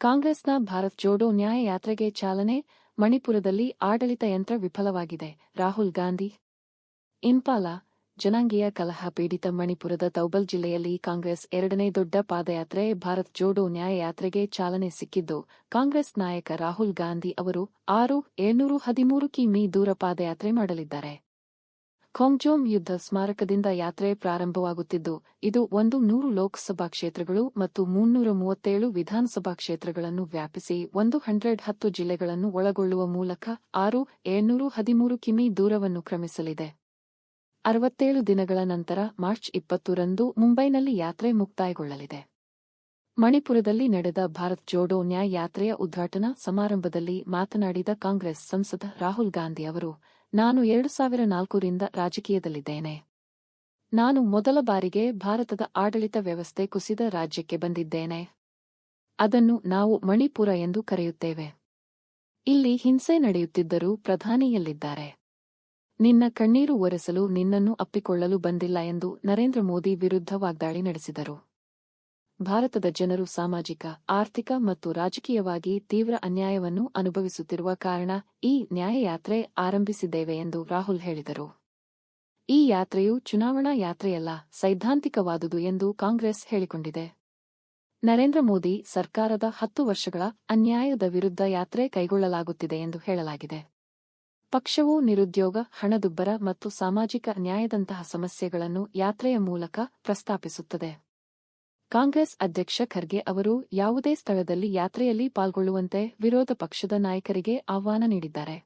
ಕಾಂಗ್ರೆಸ್ನ ಭಾರತ್ ಜೋಡೋ ನ್ಯಾಯ ಯಾತ್ರೆಗೆ ಚಾಲನೆ, ಮಣಿಪುರದಲ್ಲಿ ಆಡಳಿತ ಯಂತ್ರ ವಿಫಲವಾಗಿದೆ. ರಾಹುಲ್ ಗಾಂಧಿ ಇಂಪಾಲ ಜನಾಂಗೀಯ ಕಲಹ ಪೀಡಿತ ಮಣಿಪುರದ ತೌಬಲ್ ಜಿಲ್ಲೆಯಲ್ಲಿ ಕಾಂಗ್ರೆಸ್ ಎರಡನೇ ದೊಡ್ಡ ಪಾದಯಾತ್ರೆ ಭಾರತ್ ಜೋಡೋ ನ್ಯಾಯ ಯಾತ್ರೆಗೆ ಚಾಲನೆ ಸಿಕ್ಕಿದ್ದು, ಕಾಂಗ್ರೆಸ್ ನಾಯಕ ರಾಹುಲ್ ಗಾಂಧಿ ಅವರು 6,713 ಕಿ.ಮೀ ದೂರ ಪಾದಯಾತ್ರೆ ಮಾಡಲಿದ್ದಾರೆ. ಖೋಂಗ್ಜೋಮ್ ಯುದ್ಧ ಸ್ಮಾರಕದಿಂದ ಯಾತ್ರೆ ಪ್ರಾರಂಭವಾಗುತ್ತಿದ್ದು, ಇದು 100 ಲೋಕಸಭಾ ಕ್ಷೇತ್ರಗಳು ಮತ್ತು 337 ವಿಧಾನಸಭಾ ಕ್ಷೇತ್ರಗಳನ್ನು ವ್ಯಾಪಿಸಿ 110 ಜಿಲ್ಲೆಗಳನ್ನು ಒಳಗೊಳ್ಳುವ ಮೂಲಕ 6,713 ಕಿ.ಮೀ ದೂರವನ್ನು ಕ್ರಮಿಸಲಿದೆ. 67 ದಿನಗಳ ನಂತರ ಮಾರ್ಚ್ 20 ರಂದು ಮುಂಬೈನಲ್ಲಿ ಯಾತ್ರೆ ಮುಕ್ತಾಯಗೊಳ್ಳಲಿದೆ. ಮಣಿಪುರದಲ್ಲಿ ನಡೆದ ಭಾರತ್ ಜೋಡೋ ನ್ಯಾಯ ಯಾತ್ರೆಯ ಉದ್ಘಾಟನಾ ಸಮಾರಂಭದಲ್ಲಿ ಮಾತನಾಡಿದ ಕಾಂಗ್ರೆಸ್ ಸಂಸದ ರಾಹುಲ್ ಗಾಂಧಿ ಅವರು, ನಾನು 2004 ರಿಂದ ರಾಜಕೀಯದಲ್ಲಿದ್ದೇನೆ. ನಾನು ಮೊದಲ ಬಾರಿಗೆ ಭಾರತದ ಆಡಳಿತ ವ್ಯವಸ್ಥೆ ಕುಸಿದ ರಾಜ್ಯಕ್ಕೆ ಬಂದಿದ್ದೇನೆ. ಅದನ್ನು ನಾವು ಮಣಿಪುರ ಎಂದು ಕರೆಯುತ್ತೇವೆ. ಇಲ್ಲಿ ಹಿಂಸೆ ನಡೆಯುತ್ತಿದ್ದರೂ ಪ್ರಧಾನಿಯಲ್ಲಿದ್ದಾರೆ. ನಿನ್ನ ಕಣ್ಣೀರು ಒರೆಸಲು ನಿನ್ನನ್ನು ಅಪ್ಪಿಕೊಳ್ಳಲು ಬಂದಿಲ್ಲ ಎಂದು ನರೇಂದ್ರ ಮೋದಿ ವಿರುದ್ಧ ವಾಗ್ದಾಳಿ ನಡೆಸಿದರು. ಭಾರತದ ಜನರು ಸಾಮಾಜಿಕ, ಆರ್ಥಿಕ ಮತ್ತು ರಾಜಕೀಯವಾಗಿ ತೀವ್ರ ಅನ್ಯಾಯವನ್ನು ಅನುಭವಿಸುತ್ತಿರುವ ಕಾರಣ ಈ ನ್ಯಾಯಯಾತ್ರೆ ಆರಂಭಿಸಿದ್ದೇವೆ ಎಂದು ರಾಹುಲ್ ಹೇಳಿದರು. ಈ ಯಾತ್ರೆಯು ಚುನಾವಣಾ ಯಾತ್ರೆಯಲ್ಲ, ಸೈದ್ಧಾಂತಿಕವಾದುದು ಎಂದು ಕಾಂಗ್ರೆಸ್ ಹೇಳಿಕೊಂಡಿದೆ. ನರೇಂದ್ರ ಮೋದಿ ಸರ್ಕಾರದ 10 ವರ್ಷಗಳ ಅನ್ಯಾಯದ ವಿರುದ್ಧ ಯಾತ್ರೆ ಕೈಗೊಳ್ಳಲಾಗುತ್ತಿದೆ ಎಂದು ಹೇಳಲಾಗಿದೆ. ಪಕ್ಷವು ನಿರುದ್ಯೋಗ, ಹಣದುಬ್ಬರ ಮತ್ತು ಸಾಮಾಜಿಕ ನ್ಯಾಯದಂತಹ ಸಮಸ್ಯೆಗಳನ್ನು ಯಾತ್ರೆಯ ಮೂಲಕ ಪ್ರಸ್ತಾಪಿಸುತ್ತದೆ. ಕಾಂಗ್ರೆಸ್ ಅಧ್ಯಕ್ಷ ಖರ್ಗೆ ಅವರು ಯಾವುದೇ ಸ್ಥಳದಲ್ಲಿ ಯಾತ್ರೆಯಲ್ಲಿ ಪಾಲ್ಗೊಳ್ಳುವಂತೆ ವಿರೋಧ ಪಕ್ಷದ ನಾಯಕರಿಗೆ ಆಹ್ವಾನ ನೀಡಿದ್ದಾರೆ.